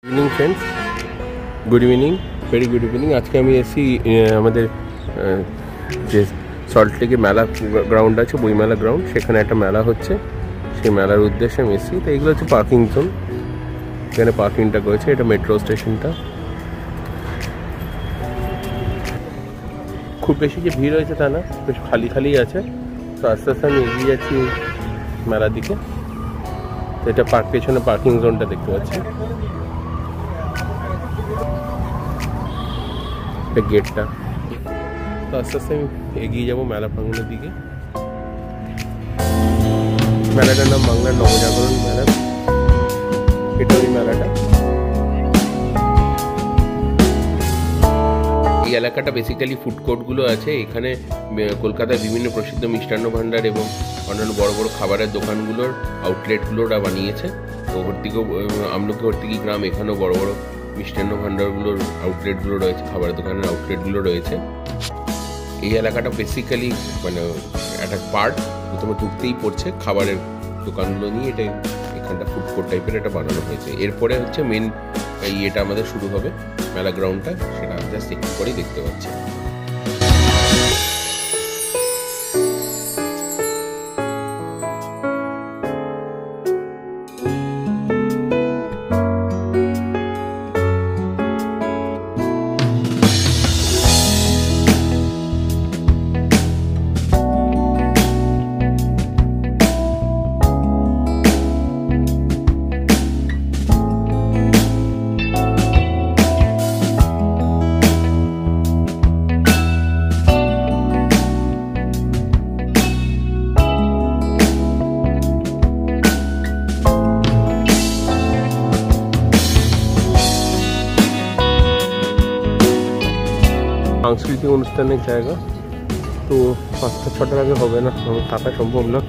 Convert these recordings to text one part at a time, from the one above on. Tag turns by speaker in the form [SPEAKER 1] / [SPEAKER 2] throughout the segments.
[SPEAKER 1] Evening friends, good evening, very good evening. আজকে আমি এসেছি আমাদের যে সল্টলেকে মেলা গ্রাউন্ড আছে, বইমেলা গ্রাউন্ড, সেখানে একটা মেলা হচ্ছে। সেই মেলার উদ্দেশ্যে আমি এসেছি। তো এইগুলো হচ্ছে পার্কিং জোন, এখানে পার্কিংটা করেছে। এটা মেট্রো স্টেশনটা। খুব বেশি যে ভিড় হয়েছে তা না, বেশ খালি খালি আছে। তো আস্তে আস্তে আমি এগিয়ে যাচ্ছি মেলার দিকে। তো এটা পেছনে পার্কিং জোনটা দেখতে পাচ্ছি, গেটটা। তো আস্তে আস্তে আমি এগিয়ে যাবো মেলা প্রাঙ্গণের দিকে। মেলাটার নাম বাংলার নবজাগরণ মেলা। এটা ওই মেলাটা। এই এলাকাটা বেসিক্যালি ফুড কোর্টগুলো আছে। এখানে কলকাতায় বিভিন্ন প্রসিদ্ধ মিষ্টান্ন ভাণ্ডার এবং অন্যান্য বড় বড় খাবারের দোকানগুলোর আউটলেটগুলোরা বানিয়েছে। তো হর্তিকি, আমলকি হর্তিকি গ্রাম, এখানেও বড় বড় মিষ্টান্ন ভাণ্ডারগুলোর আউটলেটগুলো রয়েছে, খাবারের দোকানের আউটলেটগুলো রয়েছে। এই এলাকাটা বেসিক্যালি মানে একটা পার্ট, প্রথমে ঢুকতেই পড়ছে খাবারের দোকানগুলো নিয়ে। এখানটা ফুড কোর্ট টাইপের এটা বানানো হয়েছে। এরপরে হচ্ছে মেন ইয়েটা আমাদের শুরু হবে, মেলা গ্রাউন্ডটা। সেটা জাস্ট একটু পরেই দেখতে পাচ্ছি। সাংস্কৃতিক অনুষ্ঠানের জায়গা, তো 5টা-6টার আগে হবে না, থাকা সম্ভব না।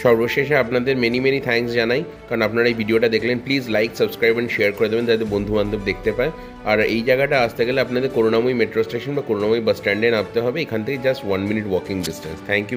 [SPEAKER 1] সর্বশেষে আপনাদের মেনি থ্যাঙ্কস জানাই, কারণ আপনারা এই ভিডিওটা দেখলেন। Please like, subscribe and share করে দেবেন যাতে বন্ধুবান্ধব দেখতে পায়। আর এই জায়গাটা আসতে গেলে আপনাদের করুণাময়ী মেট্রো স্টেশন বা করুণাময়ী বাস স্ট্যান্ডে নামতে হবে। এখান থেকে just 1 minute walking distance. Thank you.